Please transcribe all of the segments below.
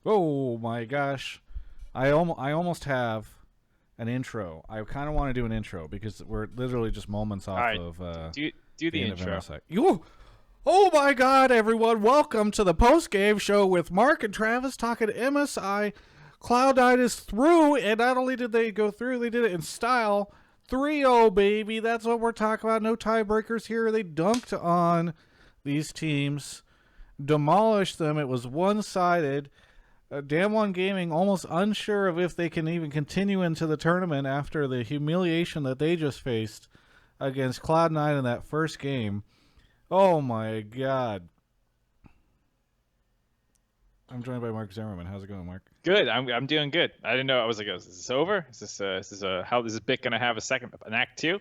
Oh my gosh, I almost have an intro. I kind of want to do an intro because we're literally just moments All off right, of do the the end of intro. MSI. You. Oh my God, everyone! Welcome to the post game show with Mark and Travis talking MSI. Cloud9 is through, and not only did they go through, they did it in style. 3-0, baby. That's what we're talking about. No tiebreakers here. They dunked on these teams, demolished them. It was one-sided. Damn One Gaming almost unsure of if they can even continue into the tournament after the humiliation that they just faced against Cloud9 in that first game. Oh my God. I'm joined by Mark Zimmerman. How's it going, Mark? Good. I'm doing good. I didn't know. I was like, is this over? How is this bit gonna have an act two?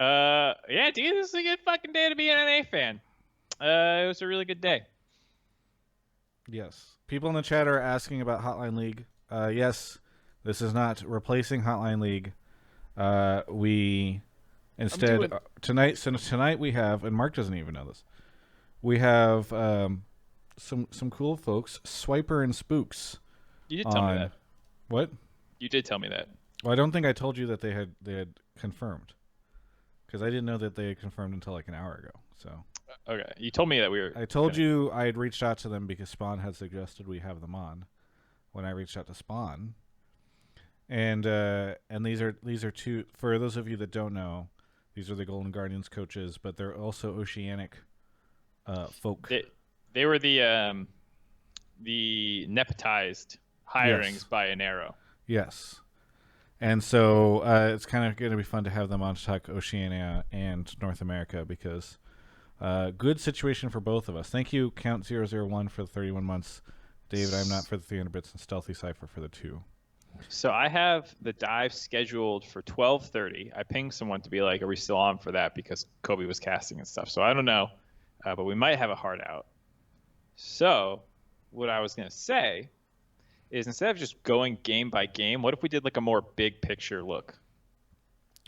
Yeah, dude, this is a good fucking day to be an NA fan. It was a really good day. Yes. People in the chat are asking about Hotline League. Yes, this is not replacing Hotline League. We instead tonight. Since tonight we have, and Mark doesn't even know this. We have some cool folks, Swiper and Spooks. You did tell me that. What? You did tell me that. Well, I don't think I told you that they had confirmed, because I didn't know that they had confirmed until like an hour ago. So. Okay, you told me that we were. I told you I had reached out to them because Spawn had suggested we have them on. When I reached out to Spawn, and these are two. For those of you that don't know, these are the Golden Guardians coaches, but they're also Oceanic folk. They were the nepotized hirings by Anero. Yes. And so it's kind of going to be fun to have them on to talk Oceania and North America because good situation for both of us. Thank you, Count001 for the 31 months. David, I'm not for the 300 bits, and Stealthy Cypher for the 2. So I have the dive scheduled for 12:30. I pinged someone to be like, are we still on for that? Because Kobe was casting and stuff. So I don't know, but we might have a hard out. So what I was going to say is instead of just going game by game, what if we did like a more big picture look?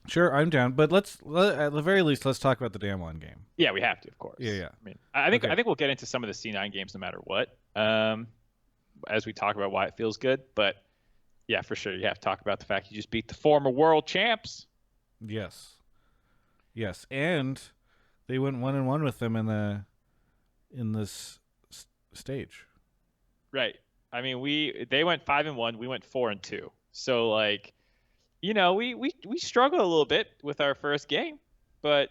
Sure, I'm down. But at the very least, let's talk about the Damn One game. Yeah, we have to, of course. Yeah. I mean, I think we'll get into some of the C9 games no matter what, as we talk about why it feels good. But yeah, for sure, you have to talk about the fact you just beat the former world champs. Yes, and they went 1-1 with them in this stage. Right. I mean, they went 5-1, we went 4-2. So like, you know, we struggled a little bit with our first game, but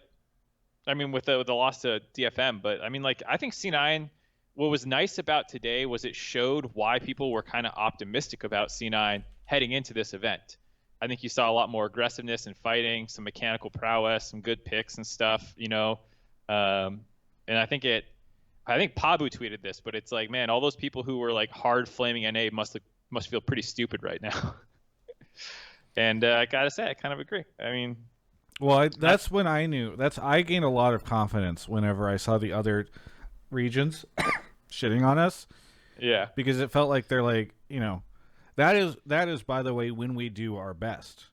I mean with the loss to DFM. But I mean, like, I think C9. What was nice about today was it showed why people were kind of optimistic about C9 heading into this event. I think you saw a lot more aggressiveness and fighting, some mechanical prowess, some good picks and stuff, you know. And I think Pabu tweeted this, but it's like, man, all those people who were like hard flaming NA must feel pretty stupid right now. And I gotta say, I kind of agree. I mean, well, that's when I knew. I gained a lot of confidence whenever I saw the other regions shitting on us. Yeah, because it felt like they're like, you know, that is by the way when we do our best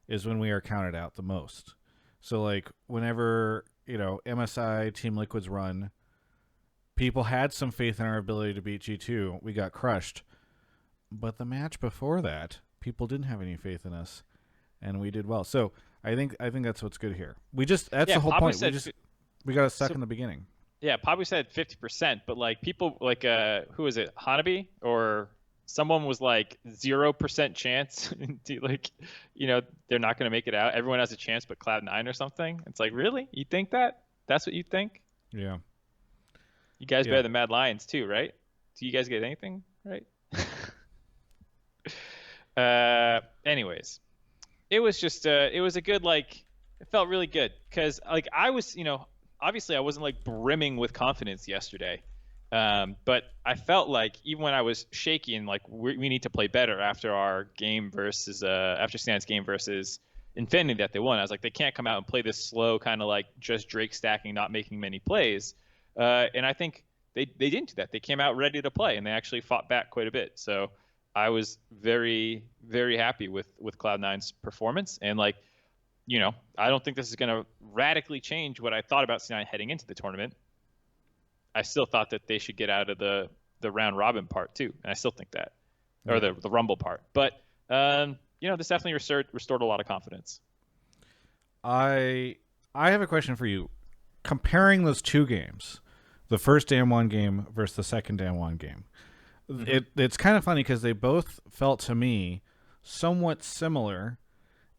is when we are counted out the most. So like whenever, you know, MSI Team Liquid's run, people had some faith in our ability to beat G2. We got crushed. But the match before that, people didn't have any faith in us, and we did well. So I think that's what's good here. That's the whole point. We got stuck in the beginning. Yeah, Pablo said 50%, but like people like who is it, Hanabi or someone was like 0% chance, like, you know, they're not going to make it out. Everyone has a chance, but Cloud9 or something. It's like, really? You think that? That's what you think? Yeah. You guys better than Mad Lions too, right? Do you guys get anything right? Anyways, it was just it was a good, like, it felt really good because like I was, you know. Obviously, I wasn't like brimming with confidence yesterday, but I felt like even when I was shaky and like we need to play better after our game versus after Stan's game versus Infinity that they won, I was like, they can't come out and play this slow kind of like just Drake stacking, not making many plays. And I think they didn't do that. They came out ready to play and they actually fought back quite a bit. So I was very, very happy with Cloud9's performance. And like, you know, I don't think this is going to radically change what I thought about C9 heading into the tournament. I still thought that they should get out of the round robin part too, and I still think that. or the Rumble part. But this definitely restored a lot of confidence. I have a question for you. Comparing those two games, the first Dan1 game versus the second Dan1 game, it's kind of funny because they both felt to me somewhat similar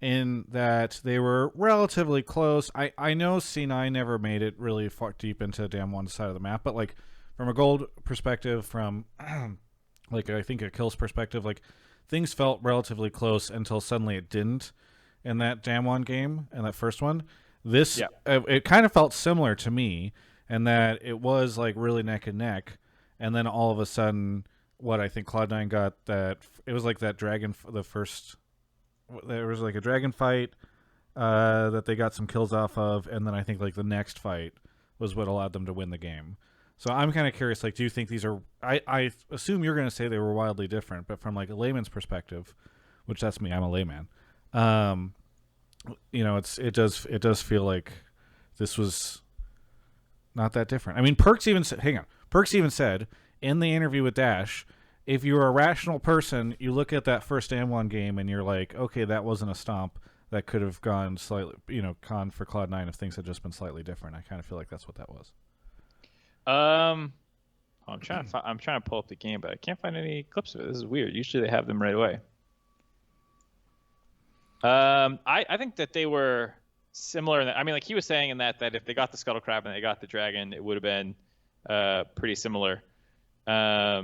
in that they were relatively close. I know C9 never made it really far deep into Dan1 side of the map, but like from a gold perspective, from like I think a kills perspective, like things felt relatively close until suddenly it didn't in that Dan1 game and that first one. This it kind of felt similar to me, and that it was like really neck and neck, and then all of a sudden, what I think Cloud9 got, that it was like that dragon, the first, there was like a dragon fight that they got some kills off of, and then I think like the next fight was what allowed them to win the game. So I'm kind of curious, like, do you think these are? I assume you're going to say they were wildly different, but from like a layman's perspective, which that's me, I'm a layman. It does feel like this was not that different. I mean, Perks even said in the interview with Dash, if you're a rational person, you look at that first Dan1 game and you're like, okay, that wasn't a stomp. That could have gone slightly, con for Cloud9 if things had just been slightly different. I kind of feel like that's what that was. I'm trying to pull up the game, but I can't find any clips of it. This is weird. Usually they have them right away. I think that they were similar in that, I mean, like he was saying in that if they got the Scuttle Crab and they got the Dragon, it would have been pretty similar. I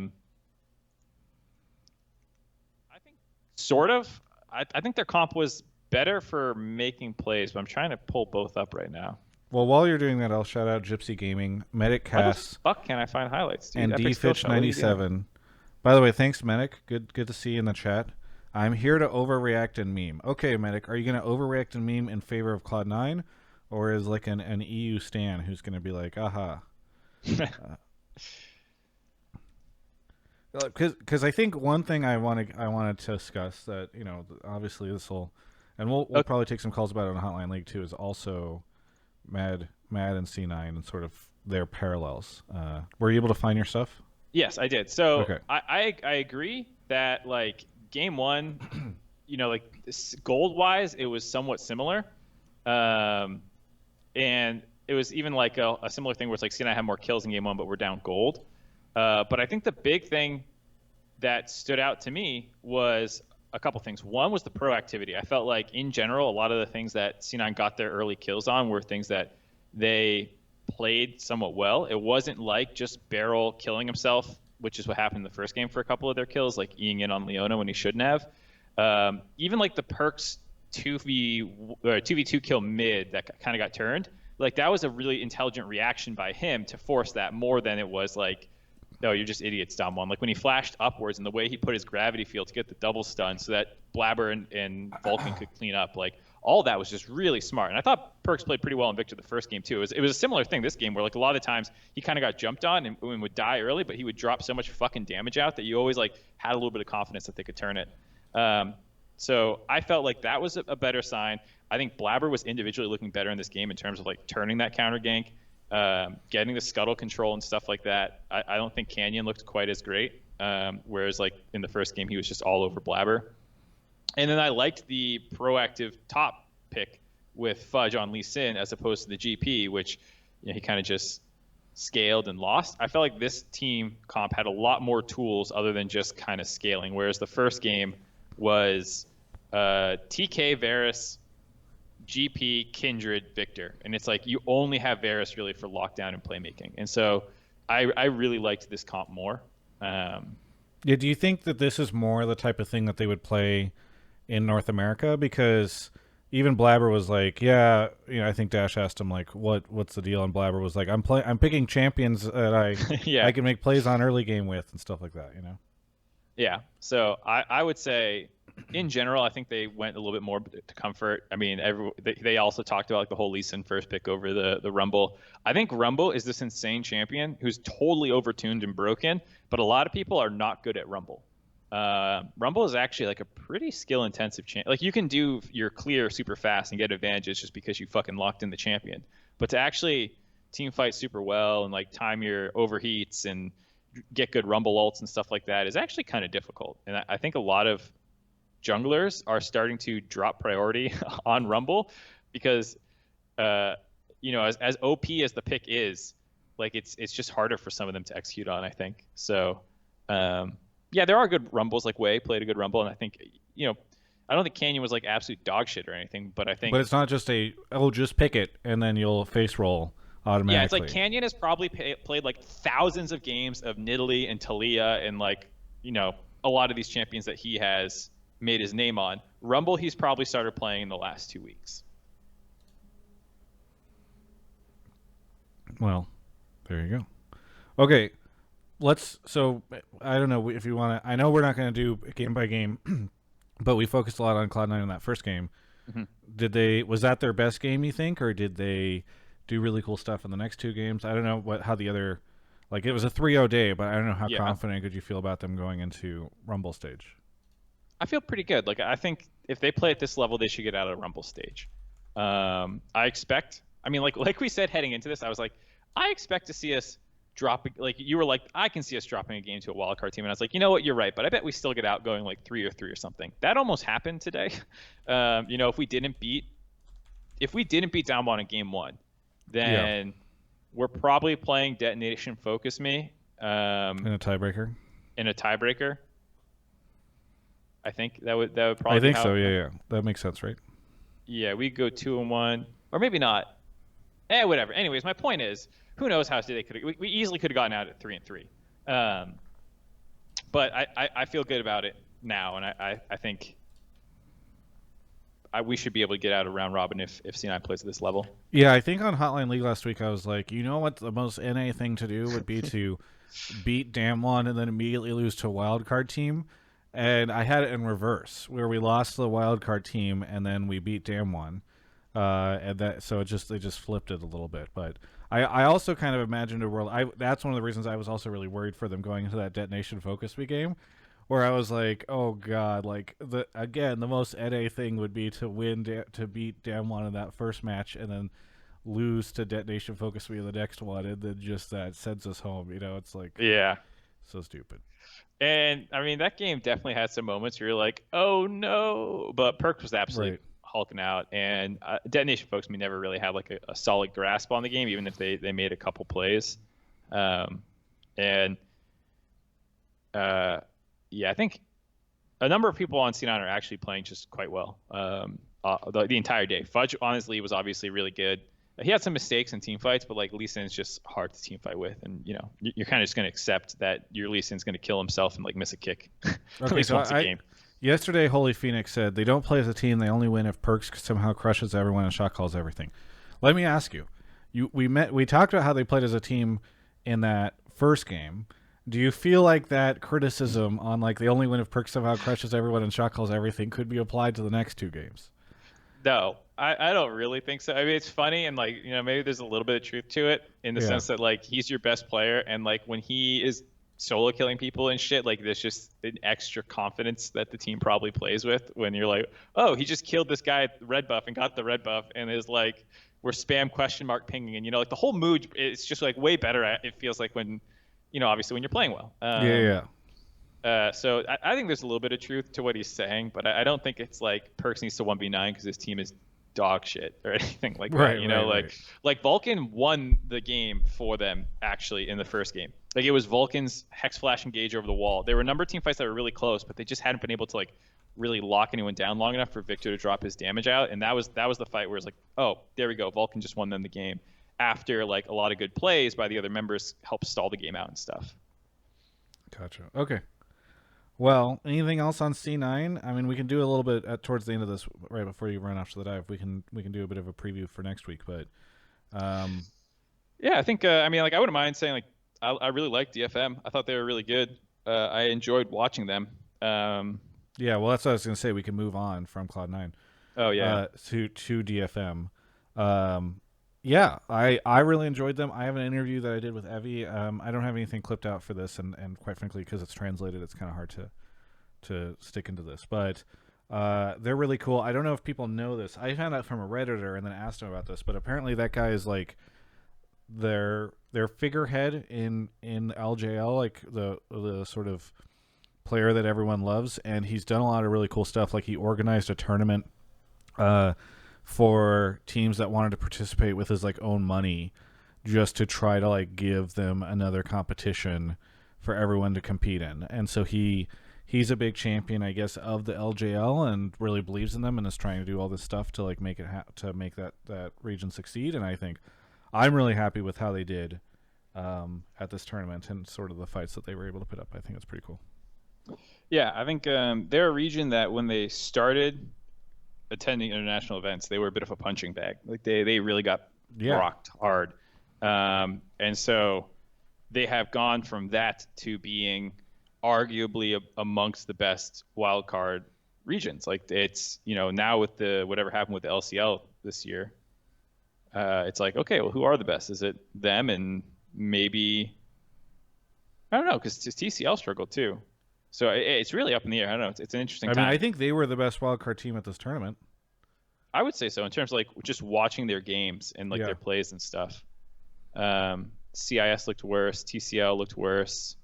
think sort of. I think their comp was better for making plays, but I'm trying to pull both up right now. Well, while you're doing that, I'll shout out Gypsy Gaming, Medic Cass, fuck can I find highlights, dude? And DFitch97. By the way, thanks, Medic. Good to see you in the chat. I'm here to overreact and meme. Okay, Medic, are you going to overreact and meme in favor of Cloud9, or is like an EU stan who's going to be like, aha? Because I think one thing I wanted to discuss that, obviously this will, and we'll probably take some calls about it on Hotline League too, is also Mad and C9 and sort of their parallels. Were you able to find your stuff? Yes, I did. So okay. I agree that like game one, like gold wise, it was somewhat similar. And it was even like a similar thing where it's like C9 had more kills in game one, but we're down gold. But I think the big thing that stood out to me was a couple things. One was the proactivity. I felt like in general, a lot of the things that C9 got their early kills on were things that they played somewhat well. It wasn't like just Barrel killing himself, which is what happened in the first game for a couple of their kills, like eing in on Leona when he shouldn't have. Even like the Perks 2v2 kill mid that kind of got turned, like that was a really intelligent reaction by him to force that more than it was like, no, you're just idiots, Dom1. Like when he flashed upwards and the way he put his gravity field to get the double stun so that Blabber and Vulcan could clean up, like all that was just really smart. And I thought Perks played pretty well in Victor the first game too. It was a similar thing this game where like a lot of times he kind of got jumped on and would die early, but he would drop so much fucking damage out that you always like had a little bit of confidence that they could turn it. So I felt like that was a better sign. I think Blabber was individually looking better in this game in terms of like turning that counter gank. Getting the scuttle control and stuff like that. I don't think Canyon looked quite as great, whereas like in the first game he was just all over Blabber. And then I liked the proactive top pick with Fudge on Lee Sin as opposed to the GP, which he kind of just scaled and lost. I felt like this team comp had a lot more tools other than just kind of scaling, whereas the first game was TK, Varus, GP, Kindred, Victor. And it's like you only have Varus really for lockdown and playmaking. And so I really liked this comp more. Do you think that this is more the type of thing that they would play in North America? Because even Blabber was like, I think Dash asked him like, what's the deal? And Blabber was like, I'm picking champions that I can make plays on early game with and stuff like that, Yeah. So I would say in general, I think they went a little bit more to comfort. I mean, they also talked about like the whole Lee Sin first pick over the Rumble. I think Rumble is this insane champion who's totally overtuned and broken, but a lot of people are not good at Rumble. Rumble is actually like a pretty skill intensive champion. Like you can do your clear super fast and get advantages just because you fucking locked in the champion. But to actually team fight super well and like time your overheats and get good Rumble ults and stuff like that is actually kind of difficult. And I think a lot of junglers are starting to drop priority on Rumble because, as OP as the pick is, like it's just harder for some of them to execute on, I think. So, yeah, there are good Rumbles. Like Wei played a good Rumble, and I think, I don't think Canyon was like absolute dog shit or anything, but I think. But it's not just just pick it and then you'll face roll automatically. Yeah, it's like Canyon has probably played like thousands of games of Nidalee and Talia and like, a lot of these champions that he has made his name on. Rumble, he's probably started playing in the last 2 weeks. Well, there you go. Okay, so I don't know if you want to. I know we're not going to do game by game, but we focused a lot on Cloud9 in that first game. Mm-hmm. Was that their best game, you think, or did they do really cool stuff in the next 2 games? I don't know how the other, like it was a 3-0 day, but I don't know how confident could you feel about them going into Rumble stage. I feel pretty good. Like I think if they play at this level, they should get out of the Rumble stage. I expect. I mean, like we said heading into this, I was like, I expect to see us dropping. Like you were like, I can see us dropping a game to a wildcard team, and I was like, you know what, you're right, but I bet we still get out going like 3-3 or something. That almost happened today. If we didn't beat Down One in game 1, then we're probably playing Detonation Focus Me in a tiebreaker. I think that would probably. I think so. Yeah. That makes sense, right? Yeah, we go 2-1, or maybe not. Whatever. Anyways, my point is, who knows how they could. We easily could have gotten out at 3-3. But I feel good about it now, and I think we should be able to get out of round robin if C9 plays at this level. Yeah, I think on Hotline League last week I was like, you know what, the most NA thing to do would be to beat Damwon and then immediately lose to a wildcard team. And I had it in reverse, where we lost to the wildcard team and then we beat Damwon. So they just flipped it a little bit. But I also kind of imagined a world. That's one of the reasons I was also really worried for them going into that Detonation Focus Me game, where I was like, oh god, like the most NA thing would be to beat Damwon in that first match and then lose to Detonation Focus Me in the next one, and then just that sends us home. It's like, yeah, so stupid. And I mean, that game definitely had some moments where you're like, oh no, but Perk was absolutely hulking out, and Detonation Focus Me never really had like a solid grasp on the game, even if they made a couple plays. Yeah, I think a number of people on C9 are actually playing just quite well the entire day. Fudge honestly was obviously really good. He had some mistakes in team fights, but like Lee Sin's just hard to team fight with, and you're kind of just going to accept that your Lee Sin's going to kill himself and like miss a kick at least once a game. Yesterday, Holy Phoenix said they don't play as a team; they only win if Perks somehow crushes everyone and shot calls everything. Let me ask you: we talked about how they played as a team in that first game. Do you feel like that criticism on like they only win if Perks somehow crushes everyone and shot calls everything could be applied to the next 2 games? No, I don't really think so. I mean, it's funny, and like maybe there's a little bit of truth to it in the sense that like he's your best player, and like when he is solo killing people and shit, like there's just an extra confidence that the team probably plays with when you're like, oh, he just killed this guy at the red buff and got the red buff, and is like we're spam question mark pinging, and like the whole mood, it's just like way better. It feels like when obviously when you're playing well. So I think there's a little bit of truth to what he's saying, but I don't think it's like Perks needs to 1v9 because his team is dog shit or anything like that. Like Vulcan won the game for them actually in the first game. Like it was Vulcan's Hex Flash engage over the wall. There were a number of team fights that were really close, but they just hadn't been able to like really lock anyone down long enough for Victor to drop his damage out. And that was the fight where it's like, oh, there we go. Vulcan just won them the game after like a lot of good plays by the other members helped stall the game out and stuff. Gotcha. Okay. Well, anything else on C9? I mean, we can do a little bit towards the end of this, right before you run off to the dive. We can do a bit of a preview for next week, but yeah, I think I mean, like I wouldn't mind saying like I really liked DFM. I thought they were really good. I enjoyed watching them. Yeah, well, that's what I was gonna say. We can move on from Cloud9. Oh yeah. To DFM. Yeah, I really enjoyed them. I have an interview that I did with Evie. I don't have anything clipped out for this, and quite frankly, because it's translated, it's kind of hard to stick into this. But they're really cool. I don't know if people know this. I found out from a Redditor and then asked him about this, but apparently that guy is like their figurehead in LJL, like the sort of player that everyone loves, and he's done a lot of really cool stuff. Like he organized a tournament for teams that wanted to participate with his like own money, just to try to like give them another competition for everyone to compete in. And so he's a big champion, I guess, of the LJL and really believes in them and is trying to do all this stuff to like make it to make that region succeed. And I think I'm really happy with how they did at this tournament and sort of the fights that they were able to put up. I think it's pretty cool. Yeah, I think they're a region that when they started attending international events, they were a bit of a punching bag. Like they really got rocked hard. And so they have gone from that to being arguably amongst the best wildcard regions. Like it's, now with whatever happened with the LCL this year, it's like, okay, well, who are the best? Is it them? And maybe, I don't know, because TCL struggled too. So it's really up in the air. I don't know. It's an interesting time. I mean, I think they were the best wildcard team at this tournament. I would say so in terms of like just watching their games and like their plays and stuff. CIS looked worse. TCL looked worse.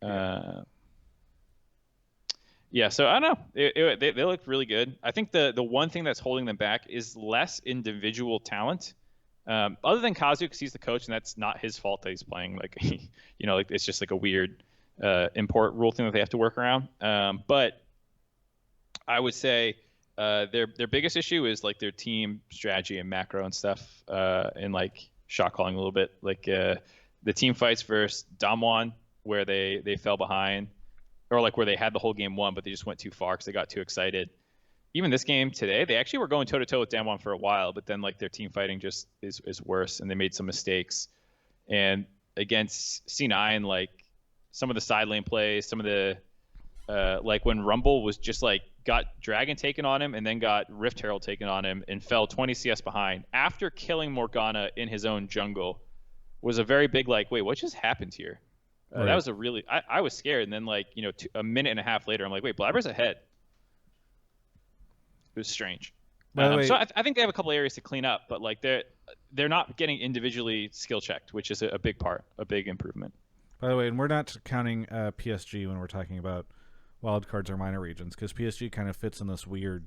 So I don't know. They looked really good. I think the one thing that's holding them back is less individual talent. Other than Kazu, because he's the coach, and that's not his fault that he's playing. Like, like it's just like a weird import rule thing that they have to work around. But I would say their biggest issue is like their team strategy and macro and stuff, and like shot calling a little bit. Like the team fights versus Damwon, where they fell behind, or like where they had the whole game won, but they just went too far because they got too excited. Even this game today, they actually were going toe to toe with Damwon for a while, but then like their team fighting just is worse, and they made some mistakes. And against C9, like some of the side lane plays, some of the like when Rumble was just like got Dragon taken on him and then got Rift Herald taken on him and fell 20 CS behind after killing Morgana in his own jungle, was a very big like, wait, what just happened here? Right. That was a really, I was scared. And then like, a minute and a half later, I'm like, wait, Blabber's ahead. It was strange. So I think they have a couple areas to clean up, but like they're not getting individually skill checked, which is a big part, a big improvement. By the way, and we're not counting PSG when we're talking about wildcards or minor regions, because PSG kind of fits in this weird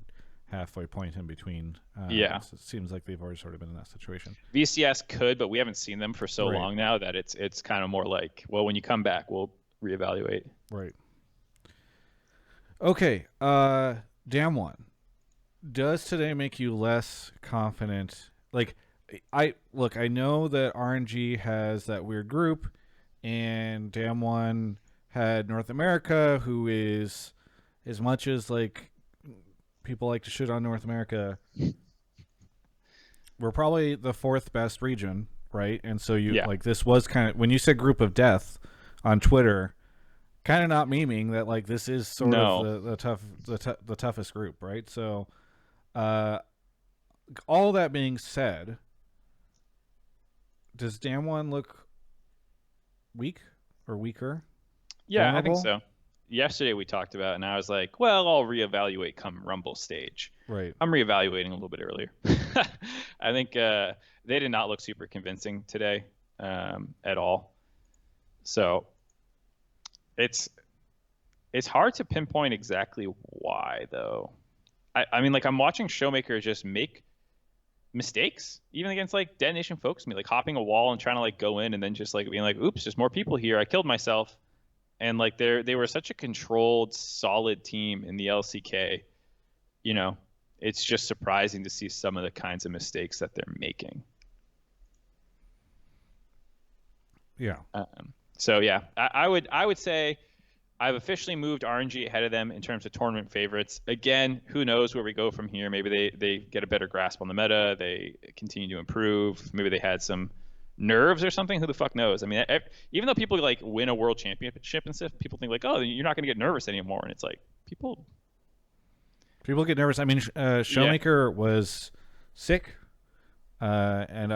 halfway point in between. It seems like they've already sort of been in that situation. VCS could, but we haven't seen them for so long now that it's kind of more like, well, when you come back, we'll reevaluate. Right. Okay. Damwon. Does today make you less confident? Like, I know that RNG has that weird group, and Damwon had North America, who is, as much as like people like to shit on North America, we're probably the fourth best region, right? And so like this was kind of, when you said group of death on Twitter, kind of not memeing that like this is sort of the toughest group, right? So all that being said, does Damwon look weak or weaker? Yeah, vulnerable? I think so. Yesterday we talked about it, and I was like, well, I'll reevaluate come Rumble stage. Right. I'm reevaluating a little bit earlier. I think they did not look super convincing today at all. So it's hard to pinpoint exactly why, though. I mean, like, I'm watching Showmaker just make mistakes, even against like Detonation Focus Me, like hopping a wall and trying to like go in and then just like being like, oops, there's more people here, I killed myself. And like they were such a controlled, solid team in the LCK, it's just surprising to see some of the kinds of mistakes that they're making. Yeah. So yeah, I would say I've officially moved RNG ahead of them in terms of tournament favorites. Again, who knows where we go from here? Maybe they get a better grasp on the meta. They continue to improve. Maybe they had some nerves or something. Who the fuck knows? I mean, even though people like win a world championship and stuff, people think like, oh, you're not going to get nervous anymore. And it's like people get nervous. I mean, Showmaker was sick. And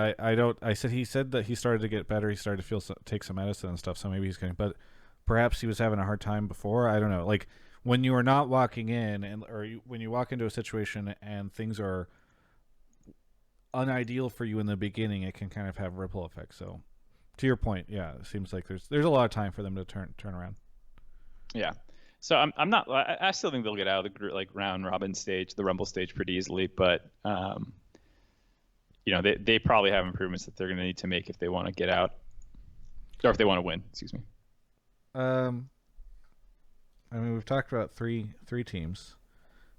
he said that he started to get better. He started to take some medicine and stuff. So maybe he's getting, but perhaps he was having a hard time before. I don't know. Like when you are not walking in when you walk into a situation and things are unideal for you in the beginning, it can kind of have ripple effects. So, to your point, yeah, it seems like there's a lot of time for them to turn around. Yeah. So I'm not. I still think they'll get out of the like round robin stage, the Rumble stage, pretty easily. But they probably have improvements that they're going to need to make if they want to get out, or if they want to win. Excuse me. I mean, we've talked about three teams.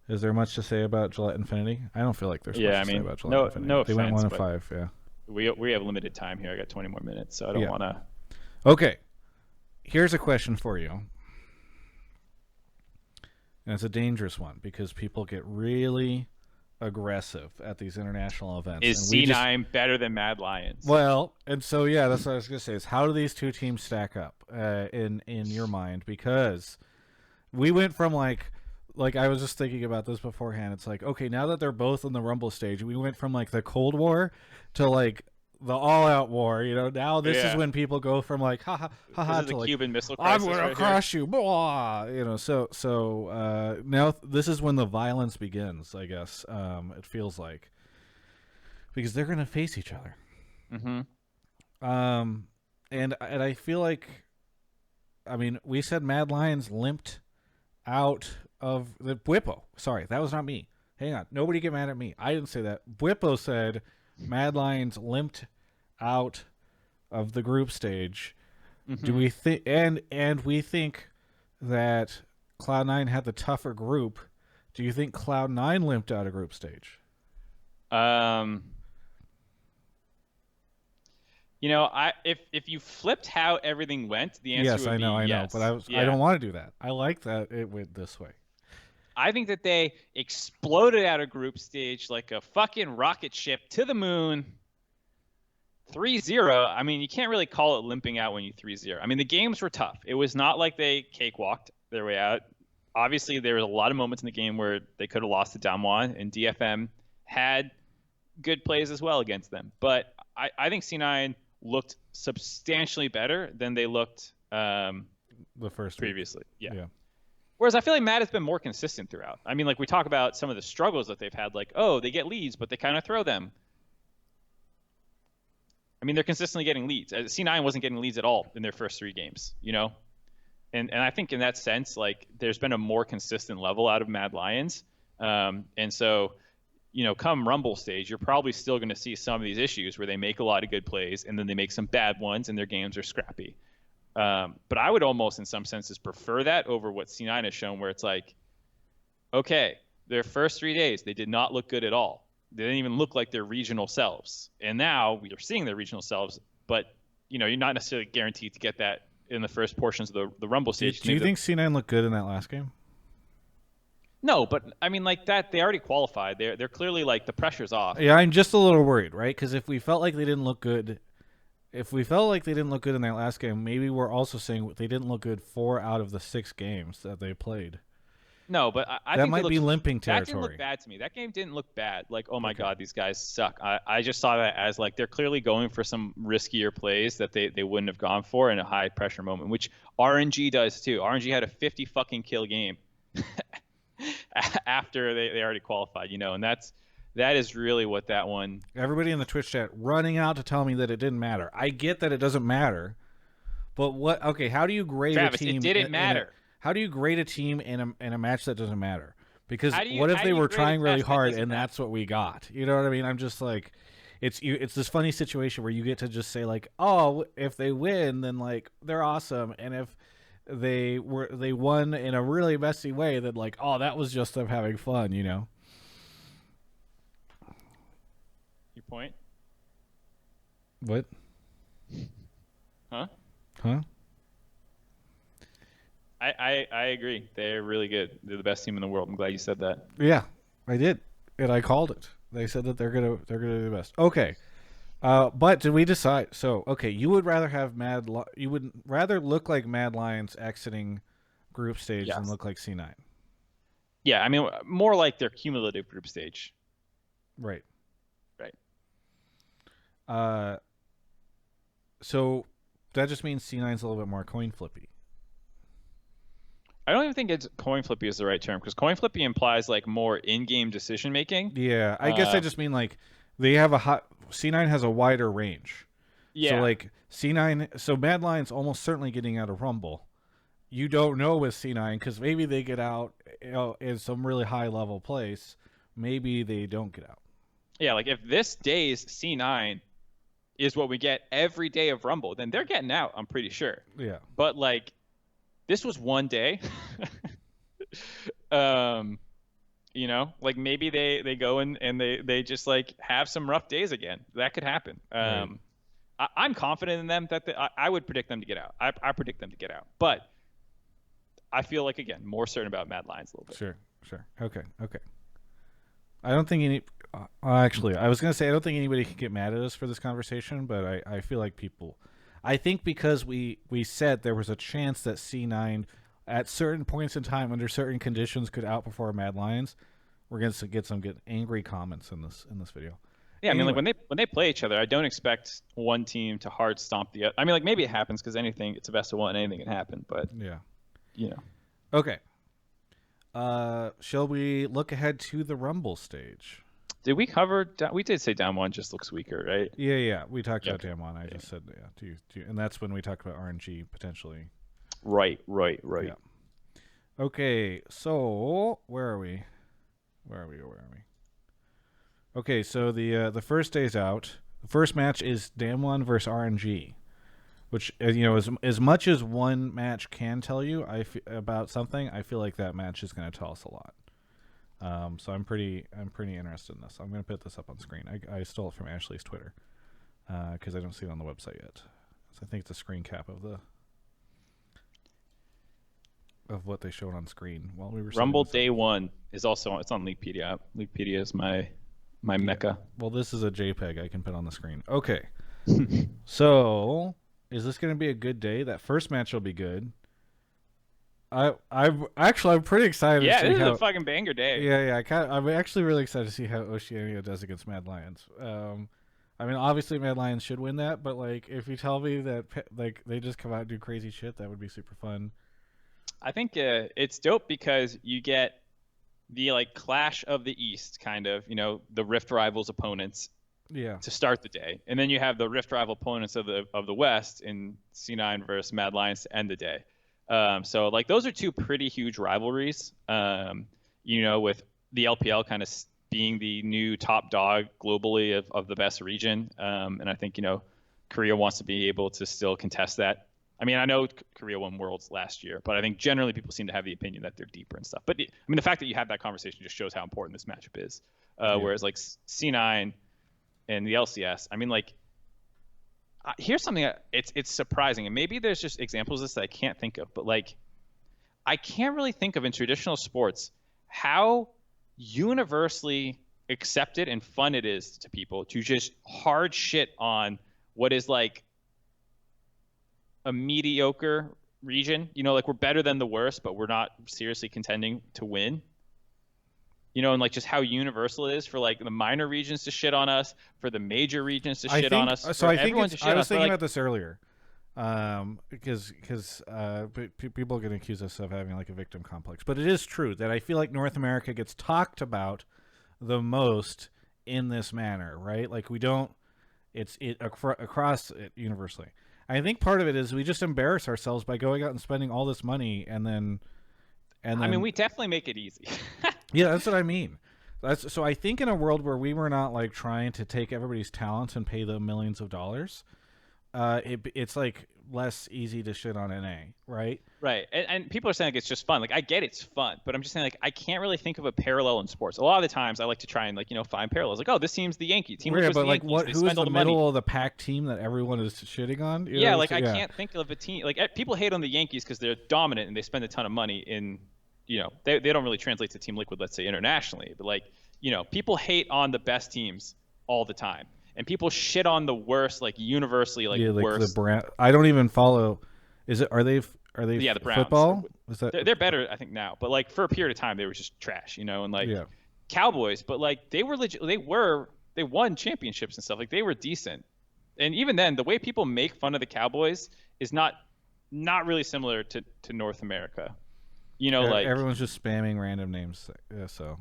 Is there much to say about Gillette Infinity? I don't feel like there's much to say about Gillette Infinity. No they offense, went 1-5. Yeah. We have limited time here. I got 20 more minutes, so I don't want to. Okay. Here's a question for you. And it's a dangerous one because people get really aggressive at these international events. Is C9 better than Mad Lions? Well, and so that's what I was going to say. Is how do these two teams stack up in your mind? Because we went from like I was just thinking about this beforehand. It's like, okay, now that they're both in the Rumble stage, we went from like the Cold War to like the all-out war. Now this is when people go from like ha to the like Cuban Missile Crisis. I'm gonna crush you, blah. So now this is when the violence begins. I guess it feels like because they're gonna face each other. Mm-hmm. And I feel like, I mean, we said Mad Lions limped out of the Bwippo. Sorry, that was not me. Hang on, nobody get mad at me. I didn't say that. Bwippo said Mad Lions limped out of the group stage. Mm-hmm. Do we think and we think that Cloud9 had the tougher group? Do you think Cloud9 limped out of group stage? If you flipped how everything went, the answer would be yes. Yes, I know, but I don't want to do that. I like that it went this way. I think that they exploded out of group stage like a fucking rocket ship to the moon. 3-0. I mean, you can't really call it limping out when you 3-0. I mean, the games were tough. It was not like they cakewalked their way out. Obviously, there was a lot of moments in the game where they could have lost to Damwon, and DFM had good plays as well against them. But I think C9 looked substantially better than they looked the first previously. Yeah. Whereas I feel like Matt has been more consistent throughout. I mean, like we talk about some of the struggles that they've had, like, they get leads, but they kind of throw them. I mean, they're consistently getting leads. C9 wasn't getting leads at all in their first 3 games, And I think in that sense, like, there's been a more consistent level out of Mad Lions. And so, come Rumble stage, you're probably still going to see some of these issues where they make a lot of good plays and then they make some bad ones and their games are scrappy. But I would almost, in some senses, prefer that over what C9 has shown, where it's like, okay, their first 3 days, they did not look good at all. They didn't even look like their regional selves. And now we are seeing their regional selves, but, you're not necessarily guaranteed to get that in the first portions of the Rumble stage. Do you think C9 looked good in that last game? No, but I mean, like that, they already qualified. They're clearly like the pressure's off. Yeah, I'm just a little worried, right? Because if we felt like they didn't look good, in that last game, maybe we're also saying they didn't look good 4 out of the 6 games that they played. No, but I that think might be limping territory. That didn't look bad to me. That game didn't look bad. Like, oh my God, these guys suck. I just saw that as like they're clearly going for some riskier plays that they wouldn't have gone for in a high pressure moment, which RNG does too. RNG had a 50 fucking kill game after they already qualified, and that is really what that one. Everybody in the Twitch chat running out to tell me that it didn't matter. I get that it doesn't matter, but what? Okay, how do you grade Travis, a team? It didn't matter. How do you grade a team in a match that doesn't matter? Because what if they were trying really hard and that's what we got? You know what I mean? I'm just like, it's this funny situation where you get to just say like, oh, if they win, then like they're awesome, and if they won in a really messy way, then like, oh, that was just them having fun, Your point? What? Huh? I agree. They're really good. They're the best team in the world. I'm glad you said that. Yeah, I did, and I called it. They said that they're gonna do the best. Okay, but did we decide? So okay, you would rather have you would rather look like Mad Lions exiting group stage than look like C9. Yeah, I mean more like their cumulative group stage. Right. So that just means C9's a little bit more coin flippy. I don't even think it's coin flippy is the right term, because coin flippy implies like more in-game decision making. Yeah, I guess I just mean like they have a hot C9 has a wider range. Yeah. So like C9, so Mad Lion's almost certainly getting out of Rumble. You don't know with C9 because maybe they get out, in some really high level place. Maybe they don't get out. Yeah, like if this day's C9 is what we get every day of Rumble, then they're getting out, I'm pretty sure. Yeah. But like this was one day. You know, like maybe they go and they just like have some rough days again. That could happen. Right. I'm confident in them that I would predict them to get out. I predict them to get out. But I feel like, again, more certain about Mad Lions a little bit. Sure. Okay. I don't think any. Actually, I was gonna say I don't think anybody can get mad at us for this conversation, but I feel like people. I think because we said there was a chance that C9 at certain points in time under certain conditions could outperform Mad Lions, we're going to get some good angry comments in this video. Yeah, anyway. I mean, like when they play each other, I don't expect one team to hard stomp the other. I mean, like maybe it happens because it's a best of one, anything can happen. But yeah, you know. Okay. Shall we look ahead to the Rumble stage? Did we cover? We did say down one just looks weaker, right? Yeah. We talked about down one. I just said and that's when we talked about RNG potentially. Right. Yeah. Okay, so where are we? Okay, so the first day's out. The first match is Damwon versus RNG, which as much as one match can tell you about something, I feel like that match is going to tell us a lot. So I'm pretty interested in this. I'm going to put this up on screen. I stole it from Ashley's Twitter because I don't see it on the website yet. So I think it's a screen cap of what they showed on screen while we were. Rumble Day 1 is also it's on Leakpedia. Leakpedia is my mecca. Well, this is a JPEG I can put on the screen. Okay. So, is this going to be a good day? That first match will be good. I'm pretty excited. Yeah, to see this is a fucking banger day. Yeah. I'm actually really excited to see how Oceania does against Mad Lions. I mean, obviously Mad Lions should win that, but like if you tell me that like they just come out and do crazy shit, that would be super fun. I think it's dope because you get the like clash of the East, kind of, the Rift Rivals opponents. Yeah. To start the day, and then you have the Rift Rival opponents of the West in C9 versus Mad Lions to end the day. So like those are two pretty huge rivalries. With the LPL kind of being the new top dog globally of the best region, and I think Korea wants to be able to still contest that. I mean, I know Korea won Worlds last year, but I think generally people seem to have the opinion that they're deeper and stuff. But I mean, the fact that you had that conversation just shows how important this matchup is. Whereas like C9 and the LCS, I mean, like, here's something it's surprising, and maybe there's just examples of this that I can't think of, but like, I can't really think of in traditional sports how universally accepted and fun it is to people to just hard shit on what is like a mediocre region. Like we're better than the worst, but we're not seriously contending to win. And like just how universal it is for like the minor regions to shit on us, for the major regions to shit on us. So I think I was thinking like, about this earlier, because people are going to accuse us of having like a victim complex, but it is true that I feel like North America gets talked about the most in this manner, right? Like we don't, across it universally. I think part of it is we just embarrass ourselves by going out and spending all this money and then I mean, we definitely make it easy. Yeah, that's what I mean. So I think in a world where we were not like trying to take everybody's talents and pay them millions of dollars, it's like less easy to shit on NA, right? Right. And people are saying like it's just fun. Like I get it's fun, but I'm just saying like I can't really think of a parallel in sports. A lot of the times I like to try and like find parallels. Like, oh, this team's the Yankee team. Yeah, but like Yankees. who is the middle of the pack team that everyone is shitting on? Yeah, like I can't think of a team. Like people hate on the Yankees because they're dominant and they spend a ton of money in. They don't really translate to Team Liquid, let's say internationally, but like people hate on the best teams all the time. And people shit on the worst, like universally, like worst. I don't even follow. Are they? Yeah, the Browns. Football? Is that? They're better, I think now. But like for a period of time, they were just trash, and like Cowboys. But like they were legit. They won championships and stuff. Like they were decent. And even then, the way people make fun of the Cowboys is not really similar to North America. Like everyone's just spamming random names. So.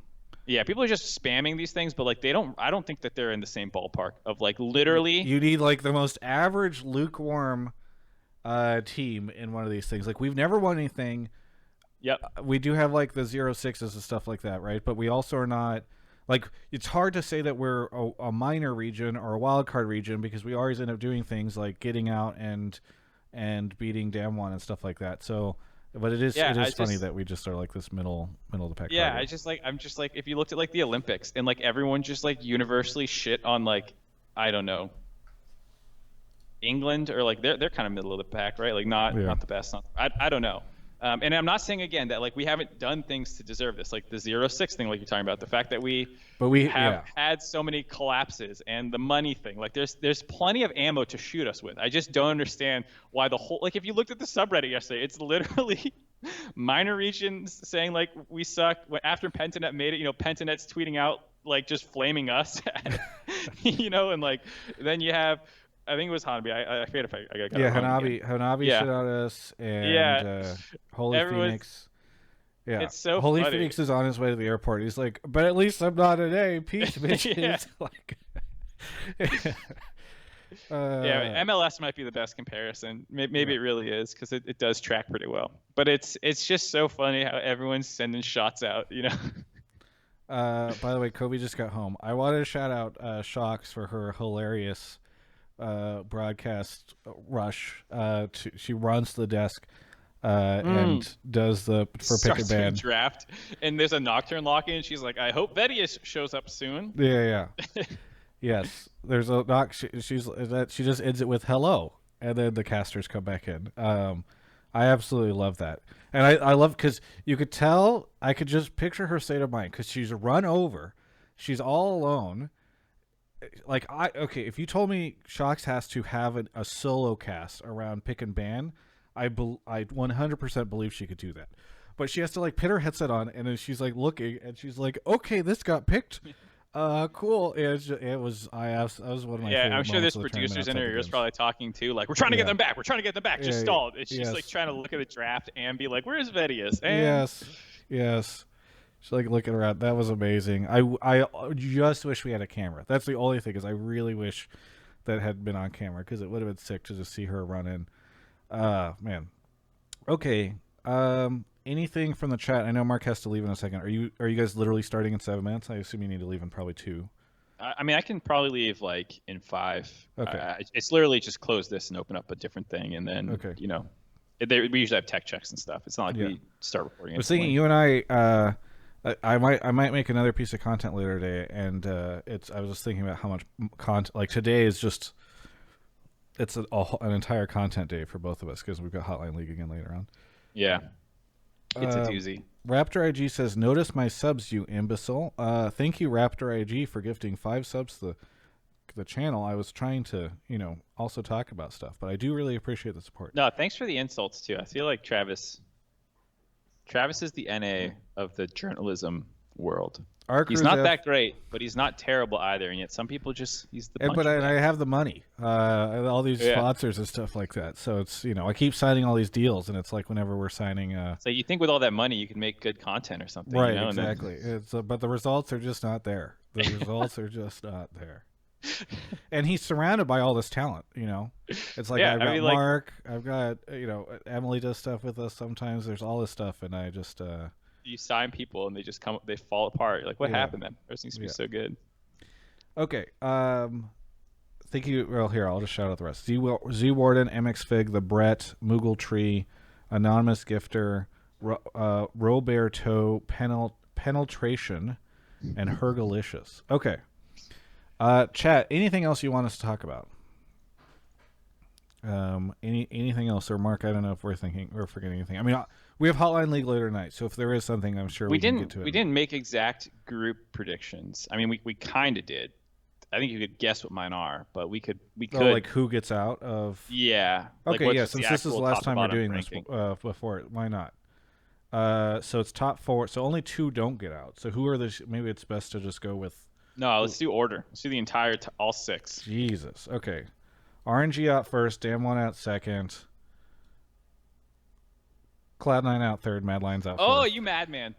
Yeah, people are just spamming these things, but like I don't think that they're in the same ballpark of like literally. You need like the most average lukewarm team in one of these things. Like we've never won anything. Yep. We do have like the 0-6s and stuff like that, right? But we also are not like, it's hard to say that we're a minor region or a wild card region because we always end up doing things like getting out and beating Damwon and stuff like that. So, but it is funny that we just are like this middle of the pack. Yeah, I'm just like if you looked at like the Olympics and like everyone just like universally shit on like I don't know England or like they're kind of middle of the pack, right? Like not the best. I don't know. And I'm not saying again that like we haven't done things to deserve this, like the 0-6 thing, like you're talking about, the fact that we have had so many collapses and the money thing. Like there's plenty of ammo to shoot us with. I just don't understand why the whole like if you looked at the subreddit yesterday, it's literally minor regions saying like we suck. After Pentanet made it, Pentanet's tweeting out like just flaming us, and like then you have. I think it was Hanabi. I forget if I got it wrong. Hanabi shit on us, and Holy Phoenix. Yeah, it's so Holy funny. Phoenix is on his way to the airport. He's like, but at least I'm not an A. Peace, bitches. Like, MLS might be the best comparison. Maybe it really is because it does track pretty well. But it's just so funny how everyone's sending shots out. By the way, Kobe just got home. I wanted to shout out Shocks for her hilarious broadcast rush. She runs the desk and does the for pick and ban draft, and there's a Nocturne lock-in. And she's like, I hope Vedius shows up soon. Yeah. Yes, there's a knock. She just ends it with hello, and then the casters come back in. I absolutely love that, and I love because you could tell. I could just picture her state of mind because she's run over, she's all alone. Like if you told me Shocks has to have a solo cast around pick and ban, I 100% believe she could do that. But she has to like put her headset on, and then she's like looking, and she's like, okay, this got picked. Cool. It was one of my favorite I'm sure there's producers in her ears probably talking too, like we're trying to get them back. We're trying to get them back. Just stall. And she's like trying to look at the draft and be like, where's Vedius? And... Yes. She's like looking around. That was amazing. I just wish we had a camera. That's the only thing is I really wish that had been on camera because it would have been sick to just see her run in. Man. Okay. Anything from the chat? I know Mark has to leave in a second. Are you guys literally starting in 7 minutes? I assume you need to leave in probably 2. I mean, I can probably leave like in 5. Okay. It's literally just close this and open up a different thing, and then we usually have tech checks and stuff. It's not like we start recording. I was thinking you and I might make another piece of content later today, and I was just thinking about how much content. Like today is just it's an entire content day for both of us because we've got Hotline League again later on. Yeah, it's a doozy. Raptor IG says, "Notice my subs, you imbecile." Thank you, Raptor IG, for gifting 5 subs to the channel. I was trying to also talk about stuff, but I do really appreciate the support. No, thanks for the insults too. I feel like Travis is the NA of the journalism world. He's not that great, but he's not terrible either. And yet some people he's the punch. But I have the money, all these sponsors and stuff like that. So it's, I keep signing all these deals, and it's like whenever we're signing. So you think with all that money you can make good content or something. Right, exactly. But the results are just not there. The results are just not there. And he's surrounded by all this talent, It's like I've got Mark, I've got Emily does stuff with us sometimes. There's all this stuff, and I just you sign people and they fall apart. You're like, what happened then? Everything seems to be so good. Okay, thank you. Well, here I'll just shout out the rest: Z Warden, MX Fig, the Brett, Moogle Tree, Anonymous Gifter, Roberto, Penetration, and Hergalicious. Okay. Chat, anything else you want us to talk about? Anything else? Or Mark, I don't know if we're forgetting anything. I mean, we have Hotline League later tonight, so if there is something, I'm sure we can get to it. We didn't make exact group predictions. I mean, we kind of did. I think you could guess what mine are, but we could like who gets out of. Yeah. Okay. Like Since this is the last time we're doing ranking. This before, why not? So it's top 4. So only 2 don't get out. So who are the? Maybe it's best to just go with. No, let's do order. Let's do the entire all 6. Jesus. Okay. RNG out first. Damwon out second. Cloud9 out third. Mad Lions out. Oh, fourth. you madman!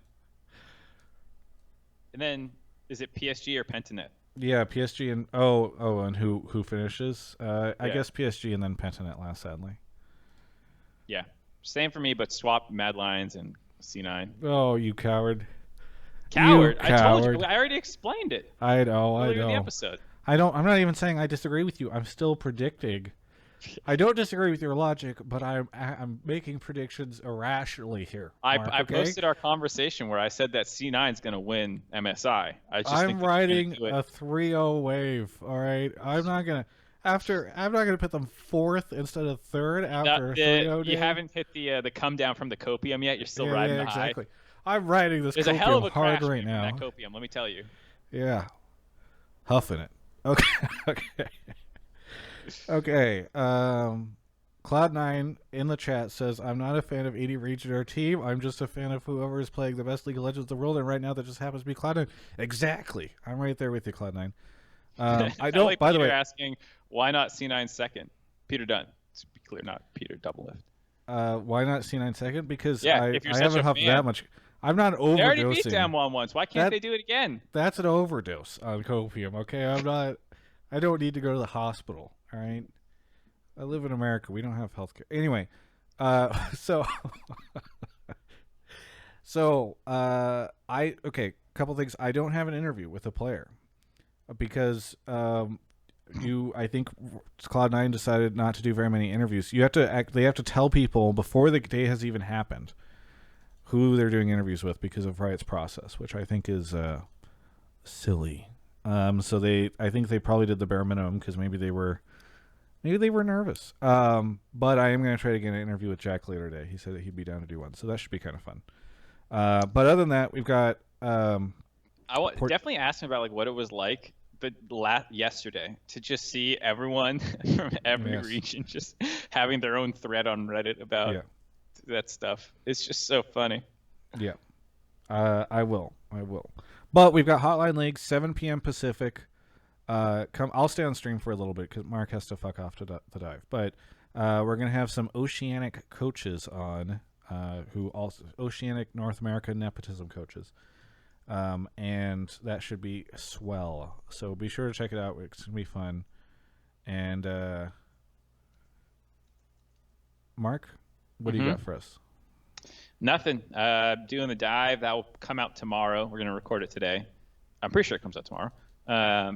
And then is it PSG or Pentanet? Yeah, PSG and and who finishes? I guess PSG and then Pentanet last, sadly. Yeah, same for me, but swap Mad Lions and C9. Oh, you coward! Coward! You I told you. coward! I already explained it I know. earlier in the episode. I'm not even saying I disagree with you. I'm still predicting. I don't disagree with your logic, but I'm making predictions irrationally here. Mark, I okay? posted our conversation where I said that C9 is going to win MSI. I'm riding a 3-0 wave. All right, I'm not gonna put them fourth instead of third after a 3-0 day. You haven't hit the come down from the copium yet. You're still riding the high. Exactly. I'm riding this There's copium a hell of a hard crash right now. That copium, let me tell you. Yeah, huffing it. Okay. Okay. Cloud9 in the chat says, I'm not a fan of any region or team. I'm just a fan of whoever is playing the best League of Legends in the world, and right now that just happens to be Cloud9. Exactly. I'm right there with you, Cloud9. I don't, like by the way. Asking, why not C9 second? Peter Dunn. To be clear, not Peter Double Lift. Why not C9 second? Because I haven't huffed that much. I'm not overdosing. They already beat Damwon once. Why can't they do it again? That's an overdose on copium, okay? I don't need to go to the hospital, all right? I live in America. We don't have health care. Anyway, couple things. I don't have an interview with a player because I think Cloud9 decided not to do very many interviews. They have to tell people before the day has even happened who they're doing interviews with because of Riot's process, which I think is silly. I think they probably did the bare minimum because maybe they were nervous. But I am going to try to get an interview with Jack later today. He said that he'd be down to do one, so that should be kind of fun. But other than that, we've got. Definitely ask him about like what it was like, but yesterday to just see everyone from every region just having their own thread on Reddit about that stuff. It's just so funny. Yeah, I will. But we've got Hotline League, 7 p.m. Pacific. I'll stay on stream for a little bit because Mark has to fuck off to the dive. But we're gonna have some Oceanic coaches on, who also Oceanic North America nepotism coaches, and that should be swell. So be sure to check it out. It's gonna be fun. And Mark, what do you got for us? Nothing. Doing the dive that will come out tomorrow. We're gonna record it today. I'm pretty sure it comes out tomorrow.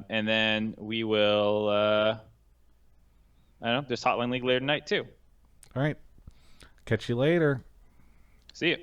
And then we will, I don't know, just Hotline League later tonight too. All right. Catch you later. See you.